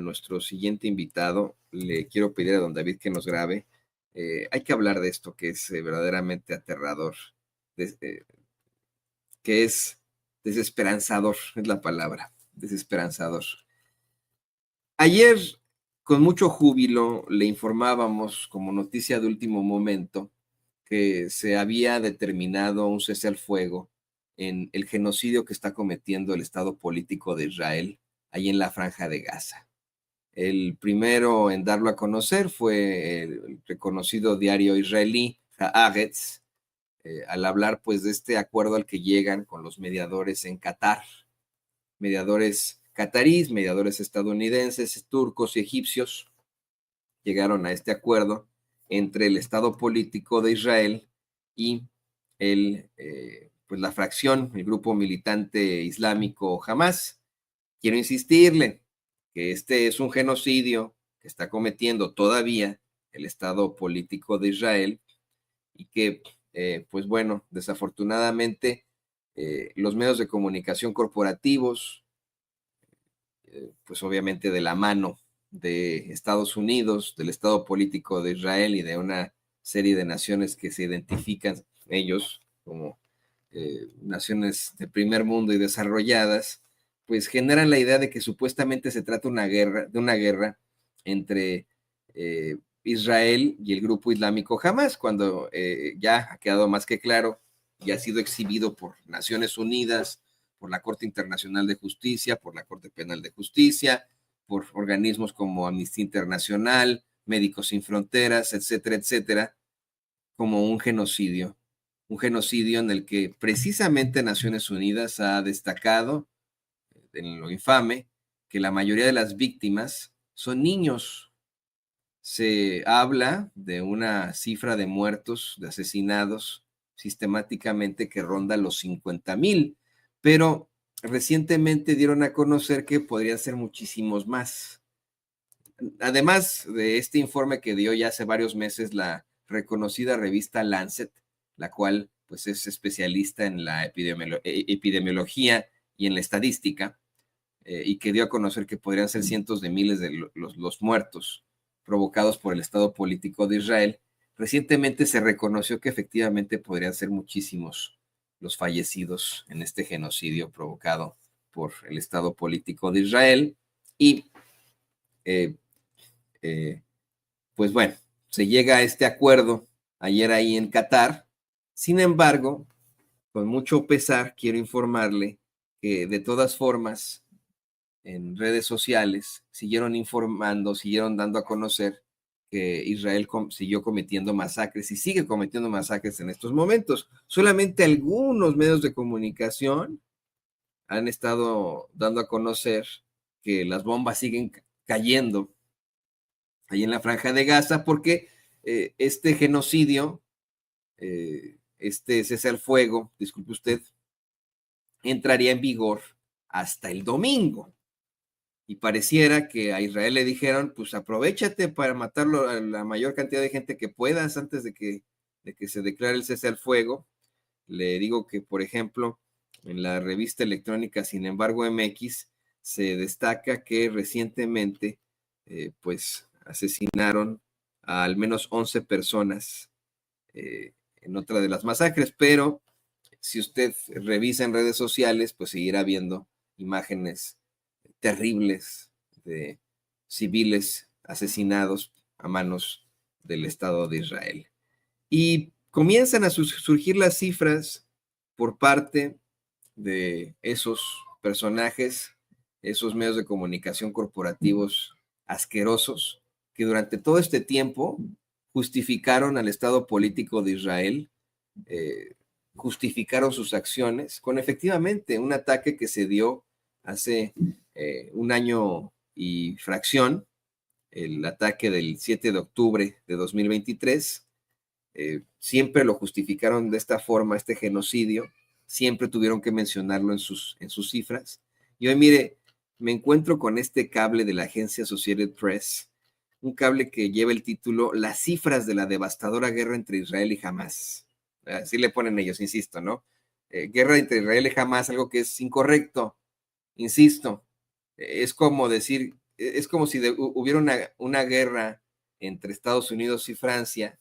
nuestro siguiente invitado, le quiero pedir a don David que nos grabe. Hay que hablar de esto que es verdaderamente aterrador, que es desesperanzador, es la palabra, desesperanzador. Ayer, con mucho júbilo, le informábamos como noticia de último momento que se había determinado un cese al fuego en el genocidio que está cometiendo el Estado político de Israel ahí en la Franja de Gaza. El primero en darlo a conocer fue el reconocido diario israelí Haaretz, al hablar pues de este acuerdo al que llegan con los mediadores en Qatar, mediadores catarís, mediadores estadounidenses, turcos y egipcios, llegaron a este acuerdo entre el Estado político de Israel y pues la fracción, el grupo militante islámico Hamas. Quiero insistirle que este es un genocidio que está cometiendo todavía el Estado político de Israel y que, pues bueno, desafortunadamente los medios de comunicación corporativos, pues obviamente de la mano de Estados Unidos, del Estado político de Israel y de una serie de naciones que se identifican ellos como naciones de primer mundo y desarrolladas, pues generan la idea de que supuestamente se trata de una guerra entre Israel y el grupo islámico Hamas, cuando ya ha quedado más que claro y ha sido exhibido por Naciones Unidas, por la Corte Internacional de Justicia, por la Corte Penal de Justicia, por organismos como Amnistía Internacional, Médicos Sin Fronteras, etcétera, etcétera, como un genocidio en el que precisamente Naciones Unidas ha destacado, en lo infame, que la mayoría de las víctimas son niños. Se habla de una cifra de muertos, de asesinados sistemáticamente que ronda los 50,000, pero recientemente dieron a conocer que podrían ser muchísimos más. Además de este informe que dio ya hace varios meses la reconocida revista Lancet, la cual pues es especialista en la epidemiología y en la estadística, y que dio a conocer que podrían ser cientos de miles de los muertos provocados por el Estado político de Israel. Recientemente se reconoció que efectivamente podrían ser muchísimos los fallecidos en este genocidio provocado por el Estado político de Israel. Y pues bueno, se llega a este acuerdo ayer ahí en Qatar. Sin embargo, con mucho pesar, quiero informarle que de todas formas, en redes sociales, siguieron informando, siguieron dando a conocer que Israel siguió cometiendo masacres y sigue cometiendo masacres en estos momentos. Solamente algunos medios de comunicación han estado dando a conocer que las bombas siguen cayendo ahí en la Franja de Gaza porque este genocidio, este cese al fuego, disculpe usted, entraría en vigor hasta el domingo. Y pareciera que a Israel le dijeron, pues aprovéchate para matarlo a la mayor cantidad de gente que puedas antes de que se declare el cese al fuego. Le digo que, por ejemplo, en la revista electrónica Sin embargo MX se destaca que recientemente pues asesinaron a al menos 11 personas en otra de las masacres, pero si usted revisa en redes sociales, pues seguirá viendo imágenes terribles de civiles asesinados a manos del Estado de Israel. Y comienzan a surgir las cifras por parte de esos personajes, esos medios de comunicación corporativos asquerosos, que durante todo este tiempo justificaron al Estado político de Israel, justificaron sus acciones con efectivamente un ataque que se dio hace un año y fracción, el ataque del 7 de octubre de 2023, siempre lo justificaron de esta forma, este genocidio, siempre tuvieron que mencionarlo en sus cifras. Y hoy, mire, me encuentro con este cable de la agencia Associated Press, un cable que lleva el título Las cifras de la devastadora guerra entre Israel y Hamas. Así le ponen ellos, insisto, ¿no? Guerra entre Israel y Hamas, algo que es incorrecto, insisto. Es como decir es como si hubiera una guerra entre Estados Unidos y Francia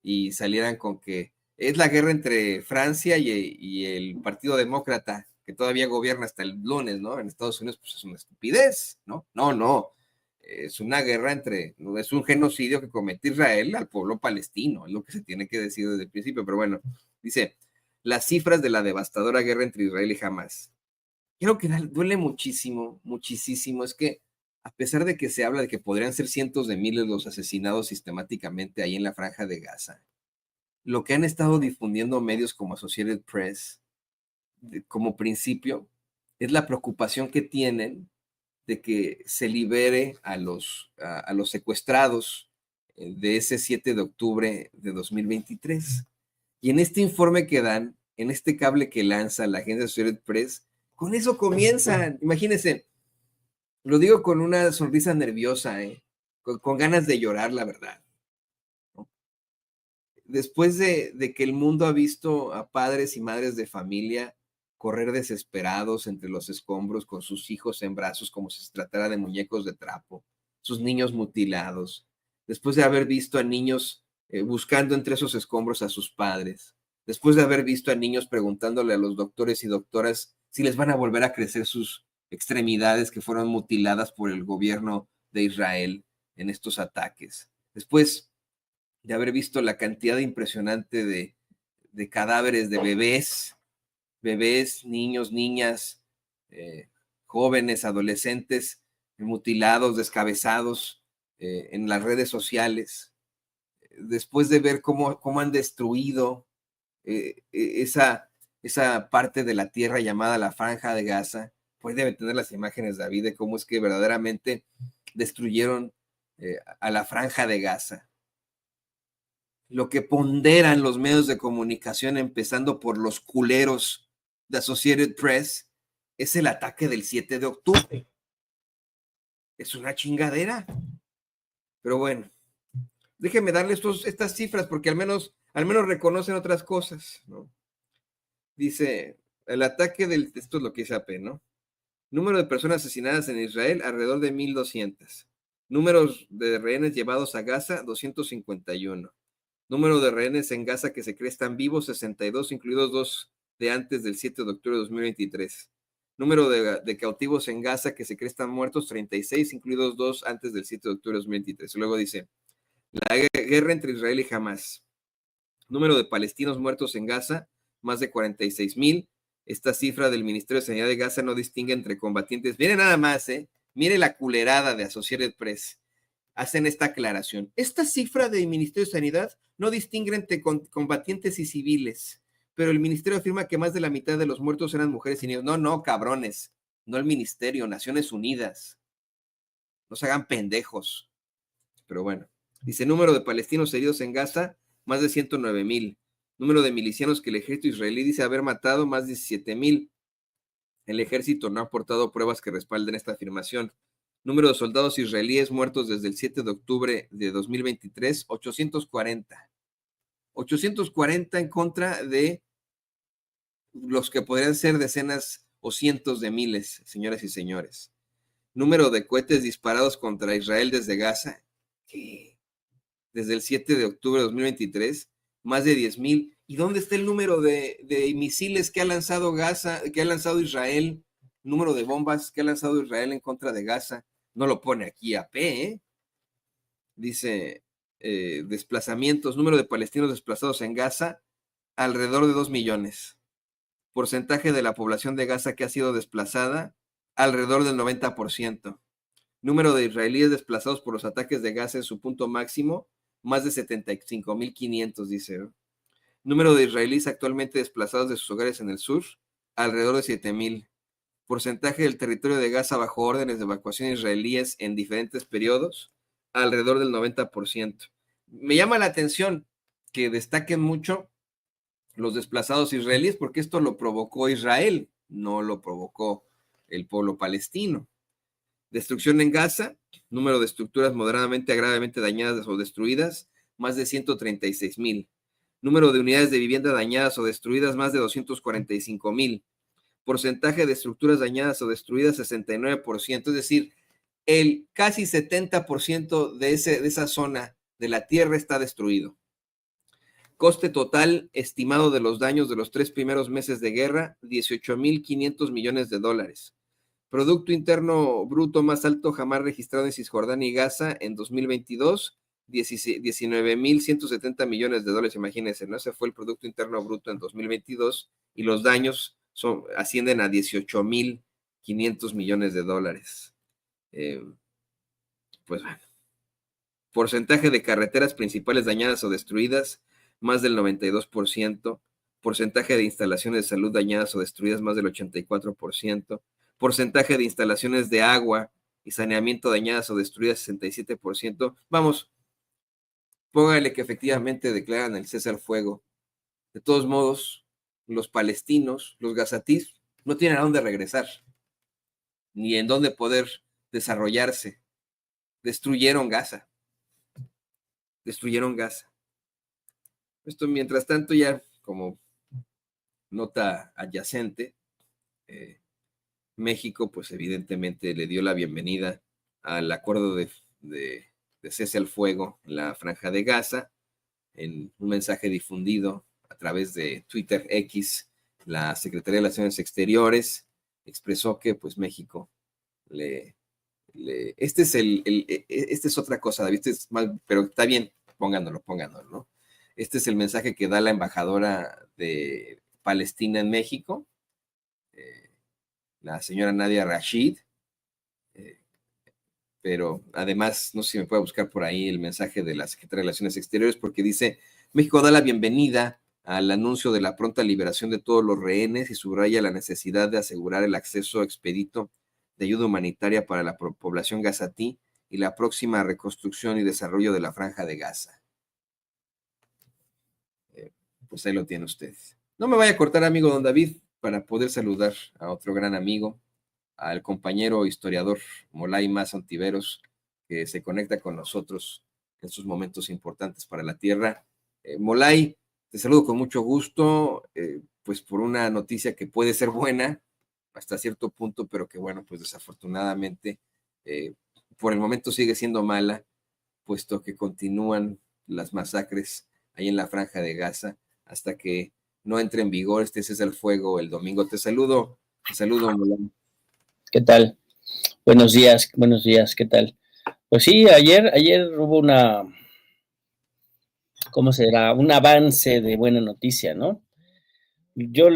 y salieran con que es la guerra entre Francia y el Partido Demócrata, que todavía gobierna hasta el lunes, ¿no? En Estados Unidos, pues es una estupidez, ¿no? No, es una guerra es un genocidio que comete Israel al pueblo palestino, es lo que se tiene que decir desde el principio, pero bueno, dice, las cifras de la devastadora guerra entre Israel y Hamas. Creo que duele muchísimo, muchísimo, es que a pesar de que se habla de que podrían ser cientos de miles los asesinados sistemáticamente ahí en la franja de Gaza, lo que han estado difundiendo medios como Associated Press, como principio, es la preocupación que tienen de que se libere a los secuestrados de ese 7 de octubre de 2023. Y en este informe que dan, en este cable que lanza la agencia Associated Press, con eso comienzan. Imagínense, lo digo con una sonrisa nerviosa, con ganas de llorar, la verdad. Después de que el mundo ha visto a padres y madres de familia correr desesperados entre los escombros con sus hijos en brazos como si se tratara de muñecos de trapo, sus niños mutilados, después de haber visto a niños buscando entre esos escombros a sus padres, después de haber visto a niños preguntándole a los doctores y doctoras si les van a volver a crecer sus extremidades que fueron mutiladas por el gobierno de Israel en estos ataques. Después de haber visto la cantidad impresionante de cadáveres de bebés, niños, niñas, jóvenes, adolescentes, mutilados, descabezados en las redes sociales, después de ver cómo han destruido esa parte de la tierra llamada la Franja de Gaza, pues debe tener las imágenes, David, de cómo es que verdaderamente destruyeron a la Franja de Gaza. Lo que ponderan los medios de comunicación, empezando por los culeros de Associated Press, es el ataque del 7 de octubre. Es una chingadera. Pero bueno, déjenme darle estas cifras porque al menos reconocen otras cosas, ¿no? Dice, el ataque esto es lo que dice AP, ¿no? Número de personas asesinadas en Israel, alrededor de 1,200. Números de rehenes llevados a Gaza, 251. Número de rehenes en Gaza que se cree están vivos, 62, incluidos 2 de antes del 7 de octubre de 2023. Número de cautivos en Gaza que se cree están muertos, 36, incluidos 2 antes del 7 de octubre de 2023. Luego dice, la guerra entre Israel y Hamas. Número de palestinos muertos en Gaza, más de 46,000. Esta cifra del Ministerio de Sanidad de Gaza no distingue entre combatientes. Mire nada más, mire la culerada de Associated Press. Hacen esta aclaración. Esta cifra del Ministerio de Sanidad no distingue entre combatientes y civiles, pero el ministerio afirma que más de la mitad de los muertos eran mujeres y niños. No, cabrones, no el ministerio, Naciones Unidas. No se hagan pendejos. Pero bueno, dice número de palestinos heridos en Gaza, más de 109,000. Número de milicianos que el ejército israelí dice haber matado, más de 17,000. El ejército no ha aportado pruebas que respalden esta afirmación. Número de soldados israelíes muertos desde el 7 de octubre de 2023, 840. 840 en contra de los que podrían ser decenas o cientos de miles, señoras y señores. Número de cohetes disparados contra Israel desde Gaza, ¿qué? Desde el 7 de octubre de 2023, más de 10,000. ¿Y dónde está el número de misiles que ha lanzado Gaza, que ha lanzado Israel? Número de bombas que ha lanzado Israel en contra de Gaza. No lo pone aquí AP, Dice, desplazamientos, número de palestinos desplazados en Gaza, alrededor de 2 millones. Porcentaje de la población de Gaza que ha sido desplazada, alrededor del 90%. Número de israelíes desplazados por los ataques de Gaza en su punto máximo, más de 75,500, dice. Número de israelíes actualmente desplazados de sus hogares en el sur, alrededor de 7,000. Porcentaje del territorio de Gaza bajo órdenes de evacuación israelíes en diferentes periodos, alrededor del 90%. Me llama la atención que destaquen mucho los desplazados israelíes porque esto lo provocó Israel, no lo provocó el pueblo palestino. Destrucción en Gaza, número de estructuras moderadamente a gravemente dañadas o destruidas, más de 136,000. Número de unidades de vivienda dañadas o destruidas, más de 245,000. Porcentaje de estructuras dañadas o destruidas, 69%. Es decir, el casi 70% de esa zona de la tierra está destruido. Coste total estimado de los daños de los 3 primeros meses de guerra, $18,500 millones. Producto Interno Bruto más alto jamás registrado en Cisjordania y Gaza en 2022, $19,170 millones. Imagínense, ¿no? Ese fue el Producto Interno Bruto en 2022 y los daños ascienden a $18,500 millones. Pues bueno. Porcentaje de carreteras principales dañadas o destruidas, más del 92%. Porcentaje de instalaciones de salud dañadas o destruidas, más del 84%. Porcentaje de instalaciones de agua y saneamiento dañadas o destruidas, 67%. Vamos, póngale que efectivamente declaran el cese al fuego. De todos modos, los palestinos, los gazatíes, no tienen a dónde regresar, ni en dónde poder desarrollarse. Destruyeron Gaza. Esto, mientras tanto, ya como nota adyacente, México, pues evidentemente le dio la bienvenida al acuerdo de cese al fuego en la Franja de Gaza. En un mensaje difundido a través de Twitter X, la Secretaría de Relaciones Exteriores expresó que pues México esta es otra cosa, David, pero está bien, pónganlo, ¿no? Este es el mensaje que da la embajadora de Palestina en México, la señora Nadia Rashid, pero además, no sé si me puede buscar por ahí el mensaje de la Secretaría de Relaciones Exteriores, porque dice, México da la bienvenida al anuncio de la pronta liberación de todos los rehenes y subraya la necesidad de asegurar el acceso expedito de ayuda humanitaria para la población gazatí y la próxima reconstrucción y desarrollo de la Franja de Gaza. Pues ahí lo tiene usted. No me vaya a cortar, amigo don David, para poder saludar a otro gran amigo, al compañero historiador Molay Mas Ontiveros, que se conecta con nosotros en sus momentos importantes para la tierra. Molay, te saludo con mucho gusto, pues por una noticia que puede ser buena hasta cierto punto, pero que bueno, pues desafortunadamente por el momento sigue siendo mala, puesto que continúan las masacres ahí en la Franja de Gaza hasta que no entre en vigor este cese al fuego el domingo. Te saludo, Molay. ¿Qué tal? Buenos días, ¿qué tal? Pues sí, ayer hubo ¿cómo será? Un avance de buena noticia, ¿no? Yo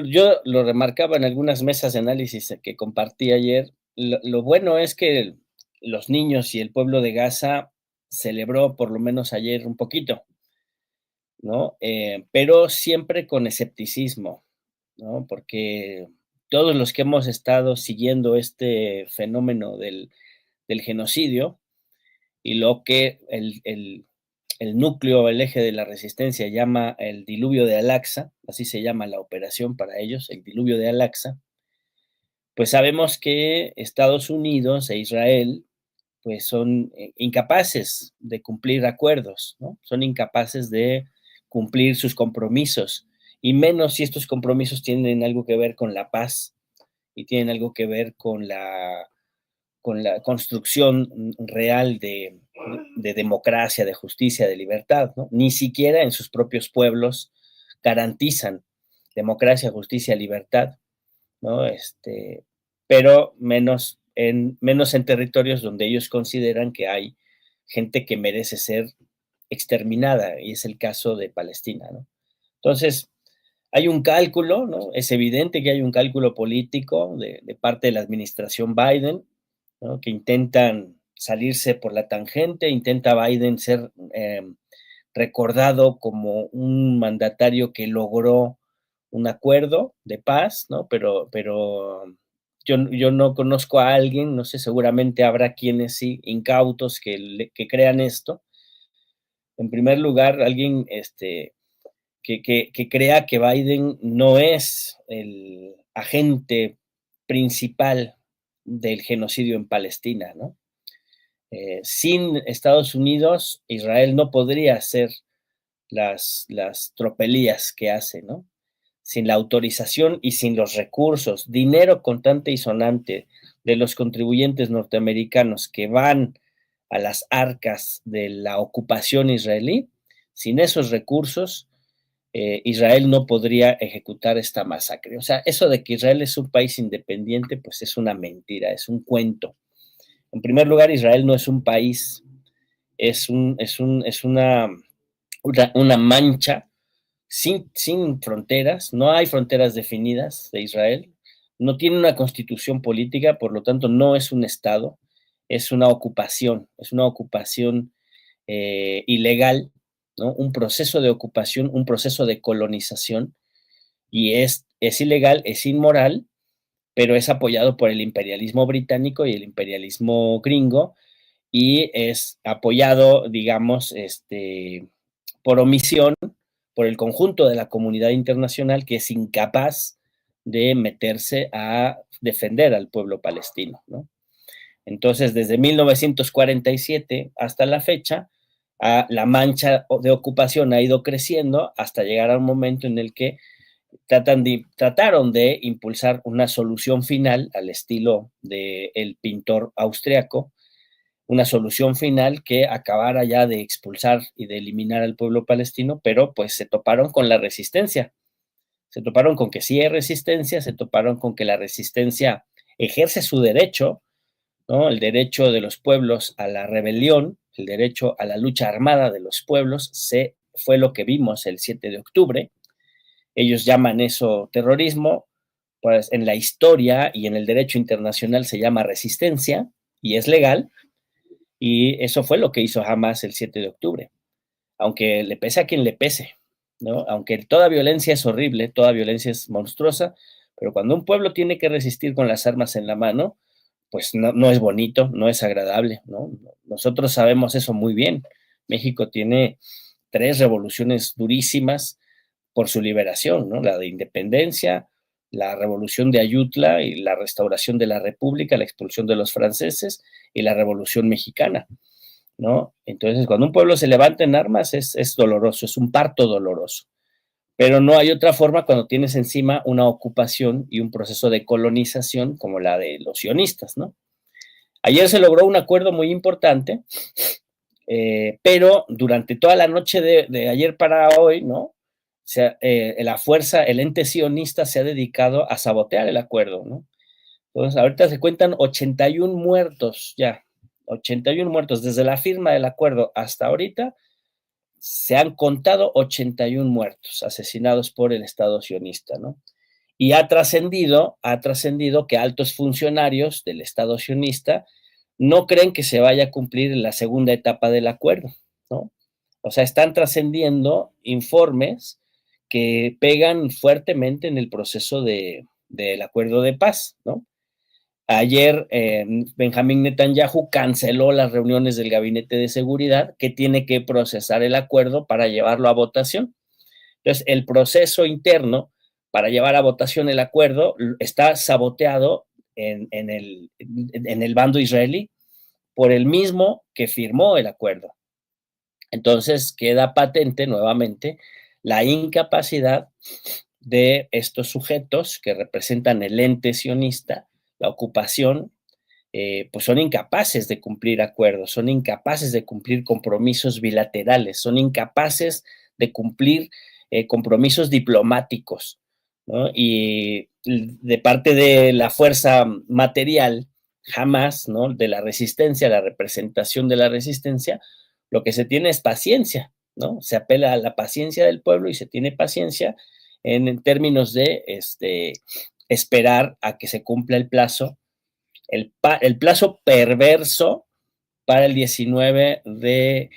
lo remarcaba en algunas mesas de análisis que compartí ayer. Lo bueno es que los niños y el pueblo de Gaza celebró por lo menos ayer un poquito, ¿no? Pero siempre con escepticismo, ¿no? Porque todos los que hemos estado siguiendo este fenómeno del genocidio y lo que el núcleo, el eje de la resistencia llama el diluvio de Al-Aqsa, así se llama la operación para ellos, el diluvio de Al-Aqsa, pues sabemos que Estados Unidos e Israel pues son incapaces de cumplir acuerdos, ¿no? Son incapaces de cumplir sus compromisos, y menos si estos compromisos tienen algo que ver con la paz y tienen algo que ver con la construcción real de democracia, de justicia, de libertad, ¿no? Ni siquiera en sus propios pueblos garantizan democracia, justicia, libertad, ¿no? Pero menos en territorios donde ellos consideran que hay gente que merece ser exterminada, y es el caso de Palestina, ¿no? Entonces, hay un cálculo, ¿no? Es evidente que hay un cálculo político de parte de la administración Biden, ¿no? Que intentan salirse por la tangente, intenta Biden ser recordado como un mandatario que logró un acuerdo de paz, ¿no? Pero yo no conozco a alguien, no sé, seguramente habrá quienes sí, incautos, que crean esto. En primer lugar, alguien que crea que Biden no es el agente principal del genocidio en Palestina, ¿no? Sin Estados Unidos, Israel no podría hacer las tropelías que hace, ¿no? Sin la autorización y sin los recursos, dinero contante y sonante de los contribuyentes norteamericanos que van a las arcas de la ocupación israelí, sin esos recursos, Israel no podría ejecutar esta masacre. O sea, eso de que Israel es un país independiente, pues es una mentira, es un cuento. En primer lugar, Israel no es un país, es una mancha sin fronteras, no hay fronteras definidas de Israel, no tiene una constitución política, por lo tanto no es un Estado, es una ocupación ilegal, ¿no? Un proceso de ocupación, un proceso de colonización, y es ilegal, es inmoral, pero es apoyado por el imperialismo británico y el imperialismo gringo, y es apoyado, digamos, por omisión, por el conjunto de la comunidad internacional, que es incapaz de meterse a defender al pueblo palestino, ¿no? Entonces, desde 1947 hasta la fecha, la mancha de ocupación ha ido creciendo hasta llegar a un momento en el que trataron de impulsar una solución final al estilo del pintor austriaco, una solución final que acabara ya de expulsar y de eliminar al pueblo palestino, pero pues se toparon con la resistencia, se toparon con que sí hay resistencia, se toparon con que la resistencia ejerce su derecho, ¿no? El derecho de los pueblos a la rebelión, el derecho a la lucha armada de los pueblos, fue lo que vimos el 7 de octubre. Ellos llaman eso terrorismo, pues en la historia y en el derecho internacional se llama resistencia y es legal, y eso fue lo que hizo Hamas el 7 de octubre, aunque le pese a quien le pese, ¿no? Aunque toda violencia es horrible, toda violencia es monstruosa, pero cuando un pueblo tiene que resistir con las armas en la mano, pues no es bonito, no es agradable, ¿no? Nosotros sabemos eso muy bien. México tiene 3 revoluciones durísimas por su liberación, ¿no? La de independencia, la revolución de Ayutla y la restauración de la República, la expulsión de los franceses y la revolución mexicana, ¿no? Entonces, cuando un pueblo se levanta en armas es doloroso, es un parto doloroso. Pero no hay otra forma cuando tienes encima una ocupación y un proceso de colonización como la de los sionistas, ¿no? Ayer se logró un acuerdo muy importante, pero durante toda la noche de ayer para hoy, ¿no? La fuerza, el ente sionista se ha dedicado a sabotear el acuerdo, ¿no? Entonces, ahorita se cuentan 81 muertos ya, 81 muertos. Desde la firma del acuerdo hasta ahorita, se han contado 81 muertos asesinados por el Estado sionista, ¿no? Y ha trascendido que altos funcionarios del Estado sionista no creen que se vaya a cumplir la segunda etapa del acuerdo, ¿no? O sea, están trascendiendo informes que pegan fuertemente en el proceso del acuerdo de paz, ¿no? Ayer Benjamín Netanyahu canceló las reuniones del Gabinete de Seguridad, que tiene que procesar el acuerdo para llevarlo a votación. Entonces, el proceso interno para llevar a votación el acuerdo está saboteado en el bando israelí por el mismo que firmó el acuerdo. Entonces, queda patente nuevamente la incapacidad de estos sujetos que representan el ente sionista, la ocupación, pues son incapaces de cumplir acuerdos, son incapaces de cumplir compromisos bilaterales, son incapaces de cumplir compromisos diplomáticos, ¿no? Y de parte de la fuerza material, jamás, ¿no? De la resistencia, la representación de la resistencia, lo que se tiene es paciencia, ¿no? Se apela a la paciencia del pueblo y se tiene paciencia en términos de esperar a que se cumpla el plazo, el plazo perverso para el 19 de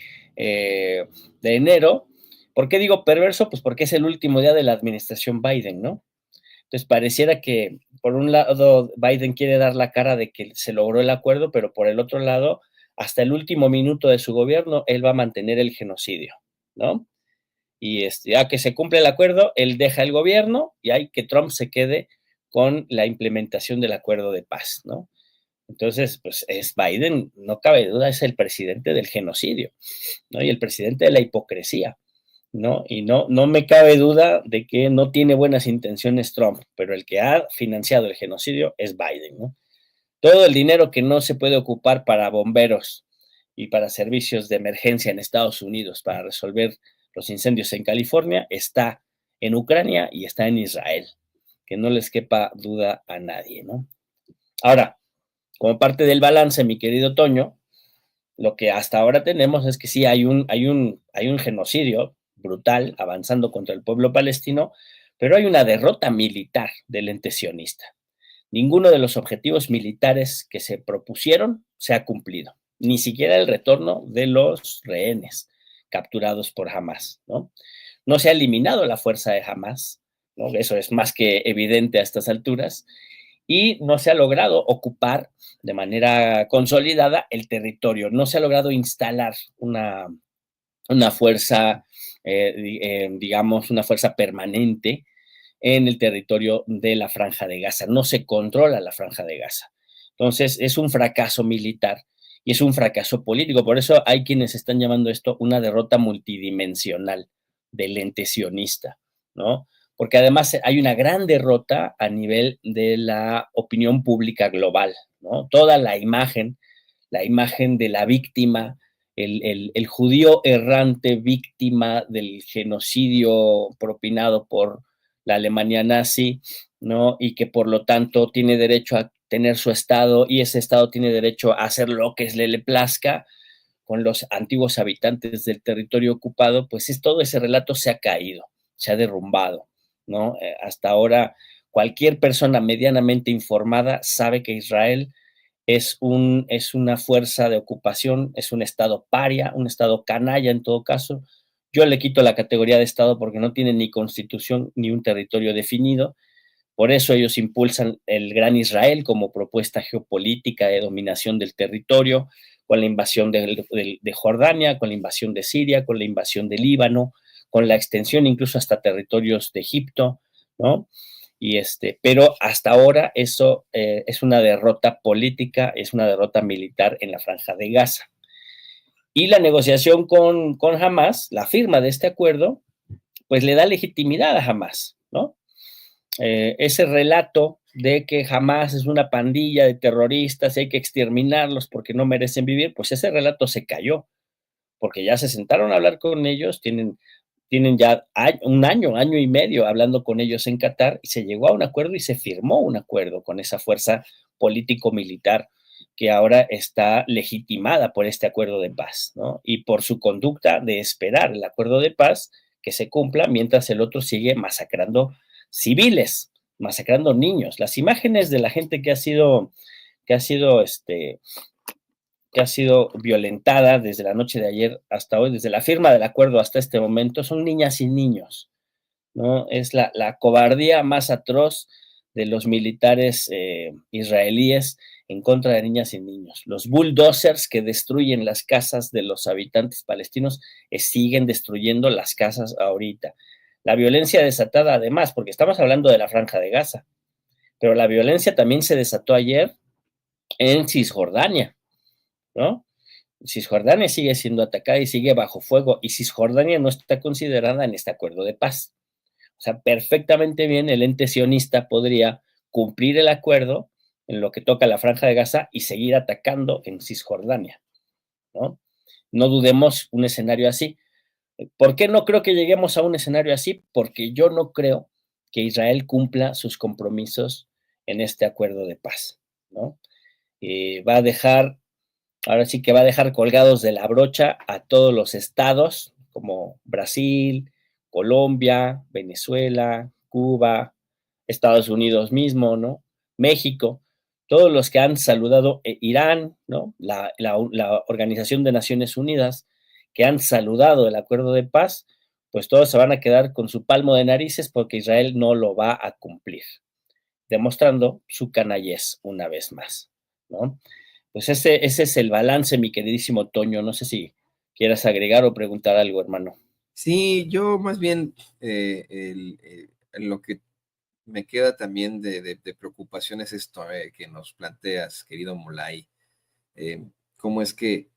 enero. ¿Por qué digo perverso? Pues porque es el último día de la administración Biden, ¿no? Entonces pareciera que por un lado Biden quiere dar la cara de que se logró el acuerdo, pero por el otro lado, hasta el último minuto de su gobierno, él va a mantener el genocidio, ¿no? Y ya que se cumple el acuerdo, él deja el gobierno y hay que Trump se quede con la implementación del acuerdo de paz, ¿no? Entonces, pues es Biden, no cabe duda, es el presidente del genocidio, ¿no? Y el presidente de la hipocresía, ¿no? Y no me cabe duda de que no tiene buenas intenciones Trump, pero el que ha financiado el genocidio es Biden, ¿no? Todo el dinero que no se puede ocupar para bomberos y para servicios de emergencia en Estados Unidos para resolver los incendios en California está en Ucrania y está en Israel. Que no les quepa duda a nadie, ¿no? Ahora, como parte del balance, mi querido Toño, lo que hasta ahora tenemos es que sí hay un genocidio brutal avanzando contra el pueblo palestino, pero hay una derrota militar del ente sionista. Ninguno de los objetivos militares que se propusieron se ha cumplido, ni siquiera el retorno de los rehenes capturados por Hamas, ¿no? No se ha eliminado la fuerza de Hamas, ¿no? Eso es más que evidente a estas alturas, y no se ha logrado ocupar de manera consolidada el territorio, no se ha logrado instalar una fuerza, digamos, una fuerza permanente en el territorio de la Franja de Gaza. No se controla la Franja de Gaza. Entonces, es un fracaso militar y es un fracaso político. Por eso hay quienes están llamando esto una derrota multidimensional del ente sionista, ¿no? Porque además hay una gran derrota a nivel de la opinión pública global, ¿no? Toda la imagen de la víctima, el judío errante víctima del genocidio propinado por la Alemania nazi, ¿no? Y que por lo tanto tiene derecho a tener su Estado y ese Estado tiene derecho a hacer lo que le plazca con los antiguos habitantes del territorio ocupado, pues todo ese relato se ha caído, se ha derrumbado, ¿no? Hasta ahora cualquier persona medianamente informada sabe que Israel es una fuerza de ocupación, es un Estado paria, un Estado canalla en todo caso. Yo le quito la categoría de Estado porque no tiene ni constitución ni un territorio definido. Por eso ellos impulsan el Gran Israel como propuesta geopolítica de dominación del territorio, con la invasión de Jordania, con la invasión de Siria, con la invasión de Líbano, con la extensión incluso hasta territorios de Egipto, ¿no? Pero hasta ahora eso es una derrota política, es una derrota militar en la Franja de Gaza. Y la negociación con Hamas, la firma de este acuerdo, pues le da legitimidad a Hamas, ¿no? Ese relato de que Hamas es una pandilla de terroristas y hay que exterminarlos porque no merecen vivir, pues ese relato se cayó, porque ya se sentaron a hablar con ellos, tienen ya un año y medio hablando con ellos en Qatar y se llegó a un acuerdo y se firmó un acuerdo con esa fuerza político-militar que ahora está legitimada por este acuerdo de paz, ¿no? Y por su conducta de esperar el acuerdo de paz que se cumpla mientras el otro sigue masacrando civiles, masacrando niños. Las imágenes de la gente que ha sido que ha sido violentada desde la noche de ayer hasta hoy, desde la firma del acuerdo hasta este momento, son niñas y niños, ¿no? Es la cobardía más atroz de los militares israelíes en contra de niñas y niños. Los bulldozers que destruyen las casas de los habitantes palestinos siguen destruyendo las casas ahorita. La violencia desatada además, porque estamos hablando de la Franja de Gaza, pero la violencia también se desató ayer en Cisjordania, ¿no? Cisjordania sigue siendo atacada y sigue bajo fuego, y Cisjordania no está considerada en este acuerdo de paz. O sea, perfectamente bien el ente sionista podría cumplir el acuerdo en lo que toca a la Franja de Gaza y seguir atacando en Cisjordania, ¿no? No dudemos un escenario así. ¿Por qué no creo que lleguemos a un escenario así? Porque yo no creo que Israel cumpla sus compromisos en este acuerdo de paz, ¿no? Va a dejar Ahora sí que va a dejar colgados de la brocha a todos los estados como Brasil, Colombia, Venezuela, Cuba, Estados Unidos mismo, ¿no? México, todos los que han saludado Irán, ¿no? La Organización de Naciones Unidas, que han saludado el acuerdo de paz, pues todos se van a quedar con su palmo de narices porque Israel no lo va a cumplir, demostrando su canallez una vez más, ¿no? Pues ese es el balance, mi queridísimo Toño. No sé si quieras agregar o preguntar algo, hermano. Sí, yo más bien lo que me queda también de preocupación es esto que nos planteas, querido Mulay. Cómo es que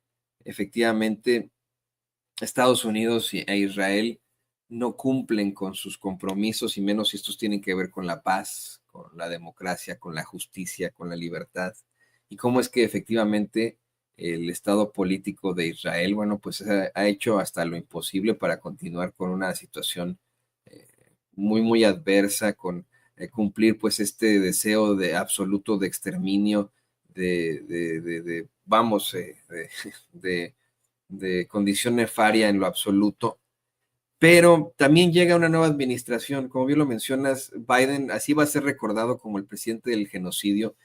efectivamente Estados Unidos e Israel no cumplen con sus compromisos, y menos si estos tienen que ver con la paz, con la democracia, con la justicia, con la libertad. y cómo es que efectivamente el estado político de Israel, bueno, pues ha hecho hasta lo imposible para continuar con una situación muy, muy adversa, con cumplir pues este deseo de absoluto de exterminio, vamos, de, de condición nefaria en lo absoluto. Pero también llega una nueva administración, como bien lo mencionas, Biden así va a ser recordado como el presidente del genocidio,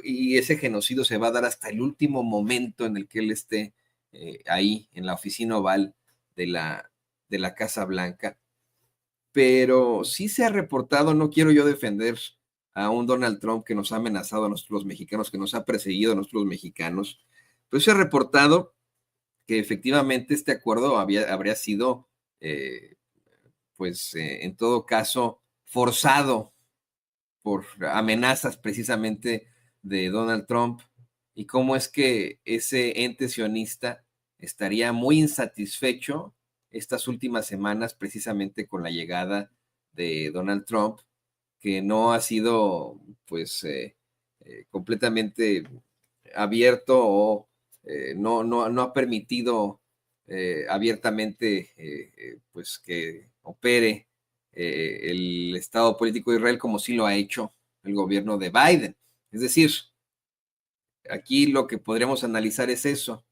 y ese genocidio se va a dar hasta el último momento en el que él esté ahí en la oficina oval de la Casa Blanca. Pero sí se ha reportado, no quiero yo defender a un Donald Trump que nos ha amenazado a nosotros los mexicanos, que nos ha perseguido a nosotros los mexicanos, pero se ha reportado que efectivamente este acuerdo habría sido eh, pues en todo caso forzado por amenazas precisamente de Donald Trump, y cómo es que ese ente sionista estaría muy insatisfecho estas últimas semanas precisamente con la llegada de Donald Trump, que no ha sido pues completamente abierto o no ha permitido abiertamente pues que opere el Estado político de Israel como sí lo ha hecho el gobierno de Biden. Es decir, aquí lo que podríamos analizar es eso.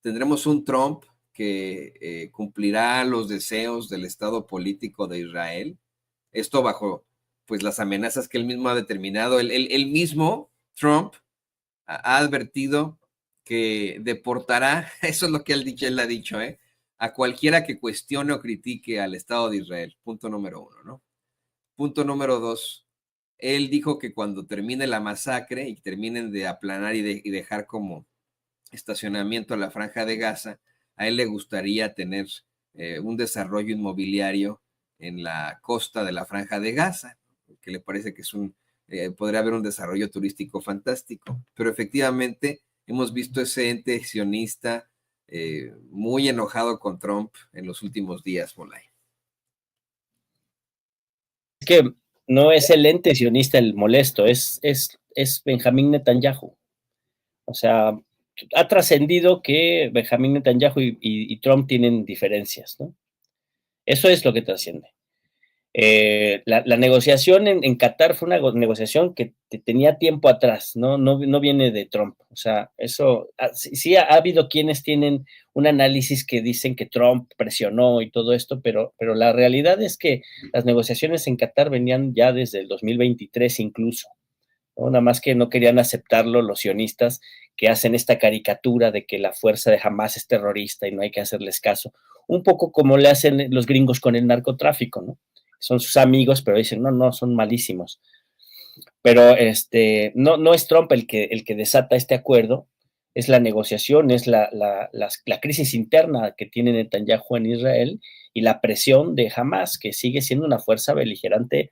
Tendremos un Trump que cumplirá los deseos del Estado político de Israel, esto bajo pues las amenazas que él mismo ha determinado. Él mismo, Trump, ha advertido que deportará, eso es lo que él ha dicho, a cualquiera que cuestione o critique al Estado de Israel. Punto número uno, ¿no? Punto número dos, él dijo que cuando termine la masacre y terminen de aplanar y dejar como estacionamiento a la Franja de Gaza, a él le gustaría tener un desarrollo inmobiliario en la costa de la Franja de Gaza, que le parece que podría haber un desarrollo turístico fantástico. Pero efectivamente hemos visto ese ente sionista muy enojado con Trump en los últimos días, Molay. Es que no es el ente sionista el molesto, es Benjamín Netanyahu. O sea, ha trascendido que Benjamín Netanyahu y Trump tienen diferencias, ¿no? Eso es lo que trasciende. La negociación en Qatar fue una negociación que tenía tiempo atrás, no viene de Trump. O sea, eso sí ha habido quienes tienen un análisis que dicen que Trump presionó y todo esto, pero la realidad es que las negociaciones en Qatar venían ya desde el 2023 incluso, ¿no? Nada más que no querían aceptarlo los sionistas, que hacen esta caricatura de que la fuerza de Hamas es terrorista y no hay que hacerles caso, un poco como le hacen los gringos con el narcotráfico, ¿no? Son sus amigos, pero dicen, no, son malísimos. Pero no es Trump el que desata este acuerdo, es la negociación, es la crisis interna que tiene Netanyahu en Israel y la presión de Hamas, que sigue siendo una fuerza beligerante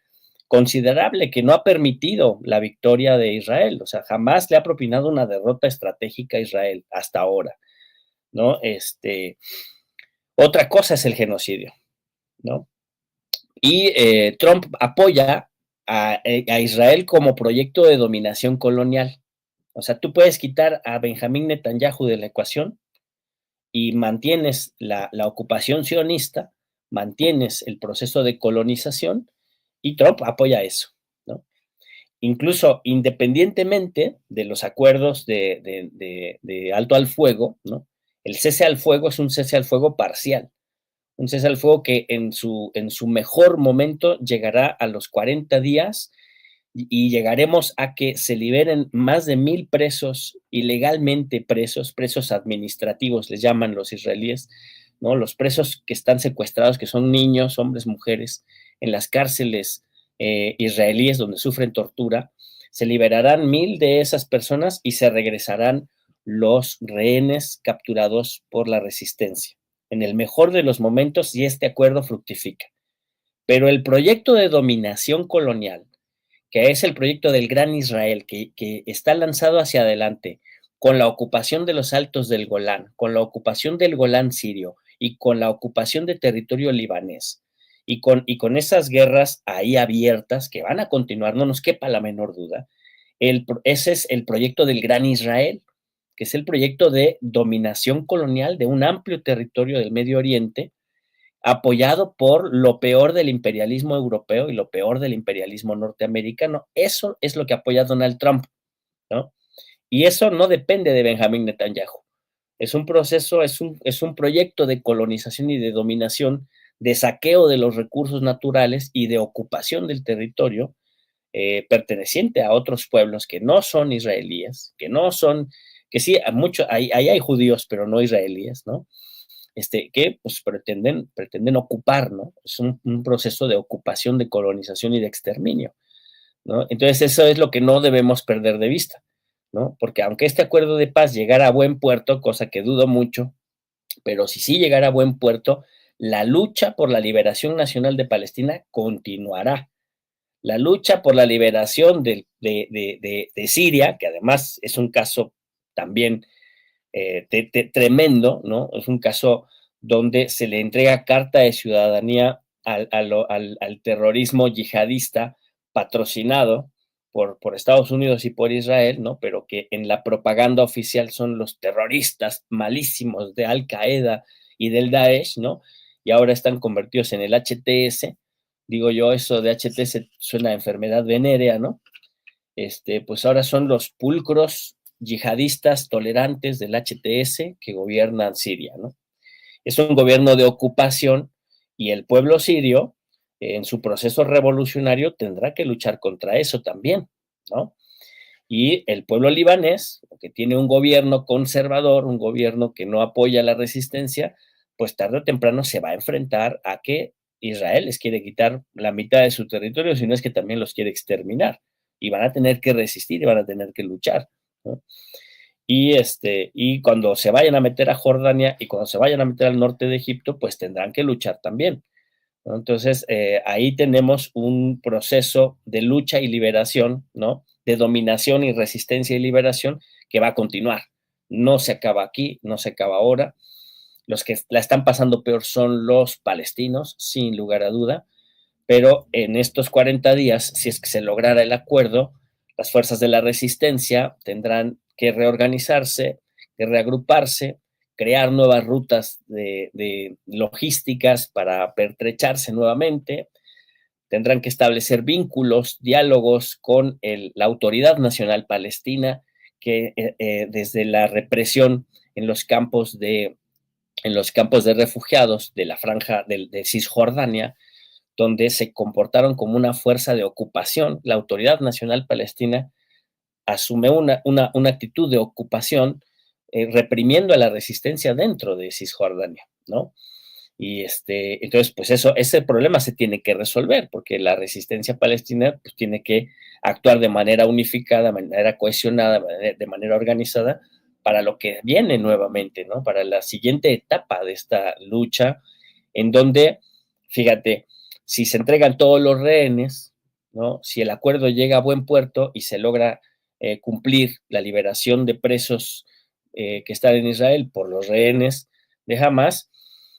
considerable, que no ha permitido la victoria de Israel. O sea, jamás le ha propinado una derrota estratégica a Israel hasta ahora, ¿no? Otra cosa es el genocidio, ¿no? Y Trump apoya a Israel como proyecto de dominación colonial. O sea, tú puedes quitar a Benjamín Netanyahu de la ecuación y mantienes la ocupación sionista, mantienes el proceso de colonización y Trump apoya eso, ¿no? Incluso independientemente de los acuerdos de alto al fuego, ¿no? El cese al fuego es un cese al fuego parcial, un cese al fuego que en su mejor momento llegará a los 40 días y llegaremos a que se liberen más de 1,000 presos ilegalmente presos administrativos, les llaman los israelíes, ¿no? Los presos que están secuestrados, que son niños, hombres, mujeres, en las cárceles israelíes donde sufren tortura, se liberarán 1,000 de esas personas y se regresarán los rehenes capturados por la resistencia. En el mejor de los momentos, y este acuerdo fructifica. Pero el proyecto de dominación colonial, que es el proyecto del Gran Israel, que está lanzado hacia adelante con la ocupación de los altos del Golán, con la ocupación del Golán sirio y con la ocupación de territorio libanés, y con esas guerras ahí abiertas que van a continuar, no nos quepa la menor duda, Ese es el proyecto del Gran Israel, que es el proyecto de dominación colonial de un amplio territorio del Medio Oriente, apoyado por lo peor del imperialismo europeo y lo peor del imperialismo norteamericano. Eso es lo que apoya Donald Trump, ¿no? Y eso no depende de Benjamín Netanyahu. Es un proceso, es un proyecto de colonización y de dominación, de saqueo de los recursos naturales y de ocupación del territorio perteneciente a otros pueblos que no son israelíes, que no son, que sí, ahí hay judíos, pero no israelíes, ¿no? Que pues pretenden ocupar, ¿no? Es un proceso de ocupación, de colonización y de exterminio, ¿no? Entonces eso es lo que no debemos perder de vista, ¿no? Porque aunque este acuerdo de paz llegara a buen puerto, cosa que dudo mucho, pero si sí llegara a buen puerto, la lucha por la liberación nacional de Palestina continuará. La lucha por la liberación de Siria, que además es un caso también tremendo, ¿no? Es un caso donde se le entrega carta de ciudadanía al terrorismo yihadista patrocinado por Estados Unidos y por Israel, ¿no? Pero que en la propaganda oficial son los terroristas malísimos de Al Qaeda y del Daesh, ¿no? Y ahora están convertidos en el HTS. Digo yo, eso de HTS suena a enfermedad venérea, ¿no? Pues ahora son los pulcros yihadistas tolerantes del HTS que gobiernan Siria, ¿no? Es un gobierno de ocupación y el pueblo sirio, en su proceso revolucionario, tendrá que luchar contra eso también, ¿no? Y el pueblo libanés, que tiene un gobierno conservador, un gobierno que no apoya la resistencia, pues tarde o temprano se va a enfrentar a que Israel les quiere quitar la mitad de su territorio, si no es que también los quiere exterminar. Y van a tener que resistir y van a tener que luchar, ¿no? Y cuando se vayan a meter a Jordania y cuando se vayan a meter al norte de Egipto, pues tendrán que luchar también, ¿no? Entonces, ahí tenemos un proceso de lucha y liberación, ¿no? De dominación y resistencia y liberación que va a continuar. No se acaba aquí, no se acaba ahora. Los que la están pasando peor son los palestinos, sin lugar a duda, pero en estos 40 días, si es que se lograra el acuerdo, las fuerzas de la resistencia tendrán que reorganizarse, que reagruparse, crear nuevas rutas de logísticas para pertrecharse nuevamente, tendrán que establecer vínculos, diálogos con la Autoridad Nacional Palestina, que desde la represión en los campos de refugiados de la franja de Cisjordania, donde se comportaron como una fuerza de ocupación. La Autoridad Nacional Palestina asume una actitud de ocupación, reprimiendo a la resistencia dentro de Cisjordania, ¿no? Entonces, pues ese problema se tiene que resolver, porque la resistencia palestina pues, tiene que actuar de manera unificada, de manera cohesionada, de manera organizada, para lo que viene nuevamente, ¿no? Para la siguiente etapa de esta lucha, en donde, fíjate, si se entregan todos los rehenes, ¿no? Si el acuerdo llega a buen puerto y se logra cumplir la liberación de presos que están en Israel por los rehenes de Hamas,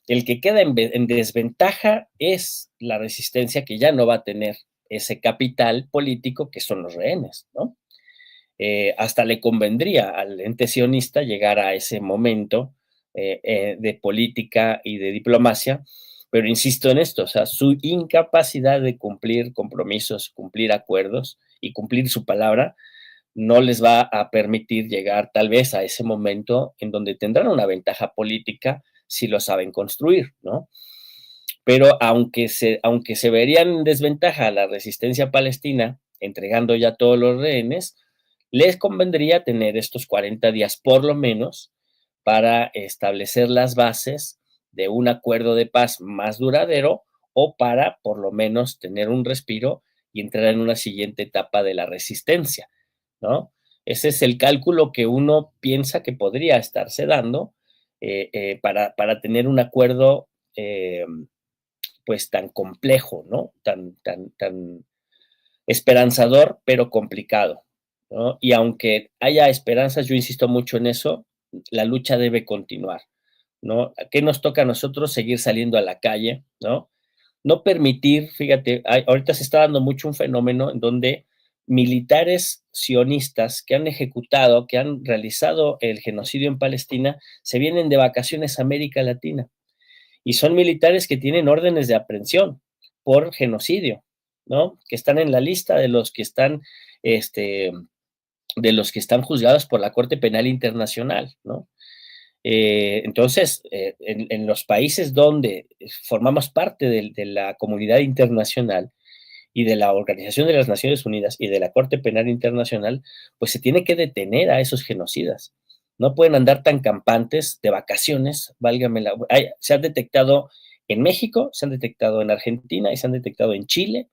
el que queda en desventaja es la resistencia, que ya no va a tener ese capital político que son los rehenes, ¿no? Hasta le convendría al ente sionista llegar a ese momento de política y de diplomacia, pero insisto en esto, o sea, su incapacidad de cumplir compromisos, cumplir acuerdos y cumplir su palabra no les va a permitir llegar tal vez a ese momento en donde tendrán una ventaja política si lo saben construir, ¿no? Pero aunque se verían en desventaja la resistencia palestina, entregando ya todos los rehenes, les convendría tener estos 40 días por lo menos para establecer las bases de un acuerdo de paz más duradero o para por lo menos tener un respiro y entrar en una siguiente etapa de la resistencia, ¿no? Ese es el cálculo que uno piensa que podría estarse dando para tener un acuerdo pues tan complejo, ¿no? Tan esperanzador, pero complicado, ¿no? Y aunque haya esperanzas, yo insisto mucho en eso, la lucha debe continuar, ¿no? ¿Qué nos toca a nosotros? Seguir saliendo a la calle, ¿no? No permitir, fíjate, ahorita se está dando mucho un fenómeno en donde militares sionistas que han ejecutado, que han realizado el genocidio en Palestina, se vienen de vacaciones a América Latina. Y son militares que tienen órdenes de aprehensión por genocidio, ¿no? Que están en la lista de los que están, este, de los que están juzgados por la Corte Penal Internacional, ¿no? Entonces, en los países donde formamos parte de la comunidad internacional y de la Organización de las Naciones Unidas y de la Corte Penal Internacional, pues se tiene que detener a esos genocidas. No pueden andar tan campantes de vacaciones, válgame la... se han detectado en México, se han detectado en Argentina y se han detectado en Chile,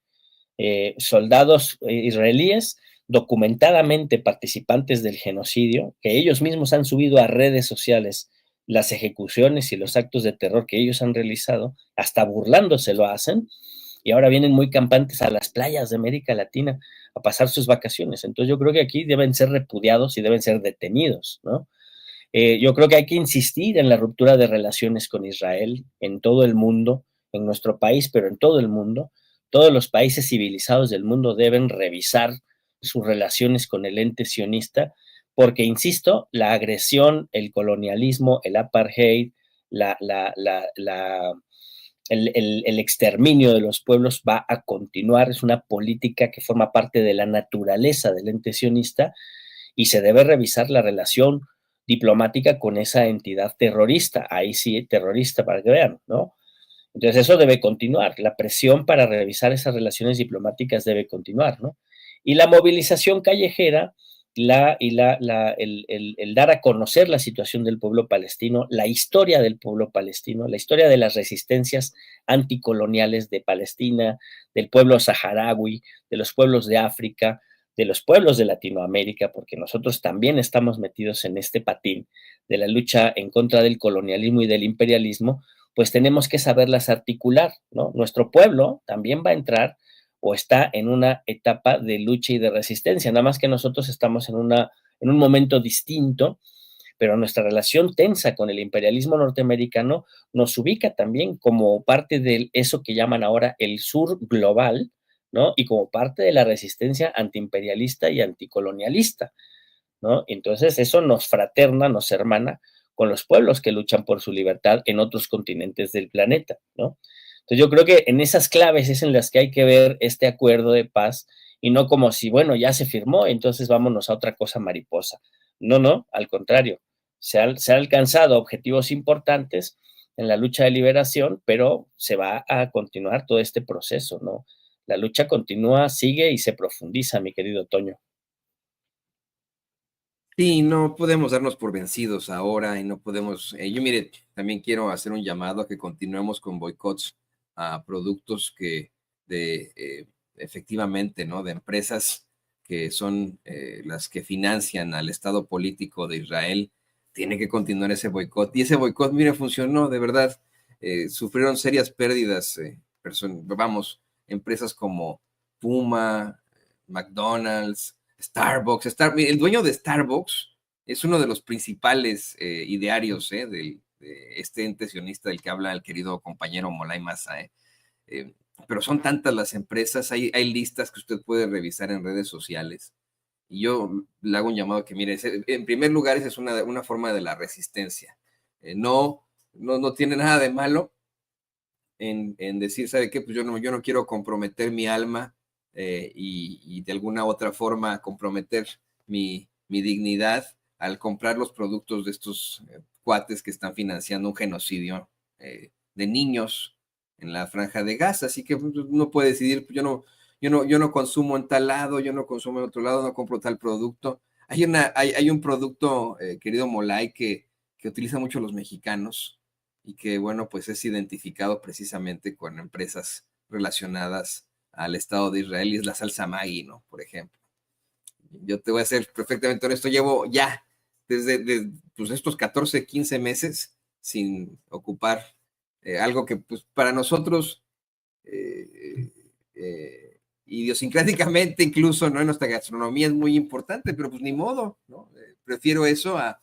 soldados israelíes documentadamente participantes del genocidio, que ellos mismos han subido a redes sociales las ejecuciones y los actos de terror que ellos han realizado, hasta burlándose lo hacen, y ahora vienen muy campantes a las playas de América Latina a pasar sus vacaciones. Entonces yo creo que aquí deben ser repudiados y deben ser detenidos, ¿no? Yo creo que hay que insistir en la ruptura de relaciones con Israel en todo el mundo, en nuestro país, pero en todo el mundo. Todos los países civilizados del mundo deben revisar sus relaciones con el ente sionista, porque, insisto, la agresión, el colonialismo, el apartheid, la, la, la, la el exterminio de los pueblos va a continuar, es una política que forma parte de la naturaleza del ente sionista y se debe revisar la relación diplomática con esa entidad terrorista, ahí sí, terrorista para que vean, ¿no? Entonces eso debe continuar, la presión para revisar esas relaciones diplomáticas debe continuar, ¿no? Y la movilización callejera, el dar a conocer la situación del pueblo palestino, la historia del pueblo palestino, la historia de las resistencias anticoloniales de Palestina, del pueblo saharaui, de los pueblos de África, de los pueblos de Latinoamérica, porque nosotros también estamos metidos en este patín de la lucha en contra del colonialismo y del imperialismo, pues tenemos que saberlas articular, ¿no? Nuestro pueblo también va a entrar o está en una etapa de lucha y de resistencia, nada más que nosotros estamos en un momento distinto, pero nuestra relación tensa con el imperialismo norteamericano nos ubica también como parte de eso que llaman ahora el sur global, ¿no? Y como parte de la resistencia antiimperialista y anticolonialista, ¿no? Entonces eso nos fraterna, nos hermana con los pueblos que luchan por su libertad en otros continentes del planeta, ¿no? Entonces yo creo que en esas claves es en las que hay que ver este acuerdo de paz y no como si, bueno, ya se firmó, entonces vámonos a otra cosa mariposa. No, no, al contrario, se han alcanzado objetivos importantes en la lucha de liberación, pero se va a continuar todo este proceso, ¿no? La lucha continúa, sigue y se profundiza, mi querido Toño. Sí, no podemos darnos por vencidos ahora y no podemos, yo mire, también quiero hacer un llamado a que continuemos con boicots a productos que efectivamente, ¿no? De empresas que son las que financian al Estado político de Israel. Tiene que continuar ese boicot. Y ese boicot, mire, funcionó, de verdad. Sufrieron serias pérdidas, vamos, empresas como Puma, McDonald's, Starbucks. El dueño de Starbucks es uno de los principales idearios de este ente sionista del que habla el querido compañero Molay Massa. Pero son tantas las empresas, hay listas que usted puede revisar en redes sociales. Y yo le hago un llamado que, mire, en primer lugar, esa es una forma de la resistencia. No tiene nada de malo en decir, ¿sabe qué? Pues yo no quiero comprometer mi alma y de alguna otra forma comprometer mi dignidad al comprar los productos de estos cuates que están financiando un genocidio de niños en la franja de Gaza. Así que pues, uno puede decidir, pues, yo no consumo en tal lado, yo no consumo en otro lado, no compro tal producto. Hay un producto, querido Molay, que utilizan mucho los mexicanos, y que, bueno, pues es identificado precisamente con empresas relacionadas al Estado de Israel, y es la salsa Maggi, ¿no? Por ejemplo. Yo te voy a ser perfectamente honesto, llevo ya desde pues, estos 14, 15 meses sin ocupar algo que pues para nosotros idiosincráticamente incluso, ¿no? En nuestra gastronomía es muy importante, pero pues ni modo, ¿no? Prefiero eso a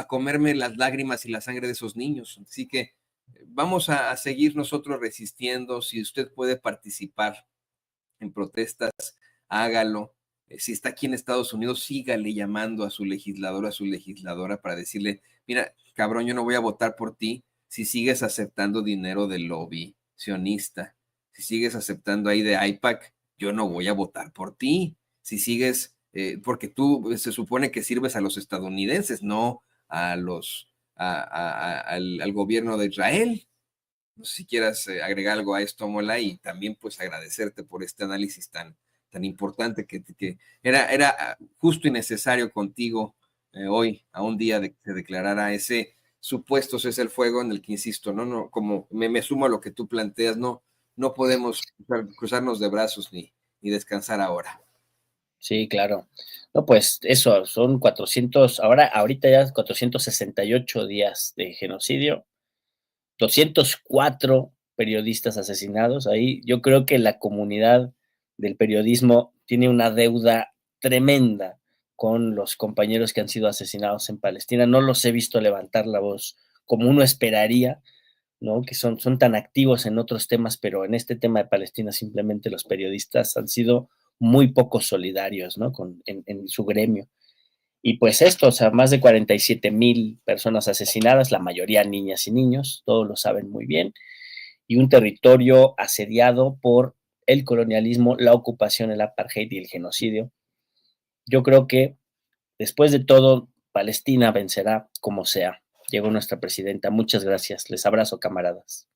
comerme las lágrimas y la sangre de esos niños. Así que vamos a seguir nosotros resistiendo. Si usted puede participar en protestas, hágalo. si está aquí en Estados Unidos, sígale llamando a su legislador, a su legisladora para decirle, mira, cabrón, yo no voy a votar por ti si sigues aceptando dinero del lobby sionista, si sigues aceptando ahí de AIPAC, yo no voy a votar por ti, si sigues, porque tú se supone que sirves a los estadounidenses, no a al gobierno de Israel. No sé si quieras agregar algo a esto, Mola, y también pues agradecerte por este análisis tan importante que era justo y necesario contigo hoy, a un día de que se declarara ese supuesto cese el fuego en el que, insisto, no, como me sumo a lo que tú planteas, no podemos cruzarnos de brazos ni descansar ahora. Sí, claro. No, pues eso, son 400, ahorita ya 468 días de genocidio, 204 periodistas asesinados. Ahí yo creo que la comunidad del periodismo tiene una deuda tremenda con los compañeros que han sido asesinados en Palestina. No los he visto levantar la voz como uno esperaría, ¿no? Que son tan activos en otros temas, pero en este tema de Palestina simplemente los periodistas han sido muy poco solidarios, ¿no? En su gremio. Y pues esto, o sea, más de 47,000 personas asesinadas, la mayoría niñas y niños, todos lo saben muy bien, y un territorio asediado por el colonialismo, la ocupación, el apartheid y el genocidio. Yo creo que después de todo, Palestina vencerá como sea. Llegó nuestra presidenta. Muchas gracias. Les abrazo, camaradas.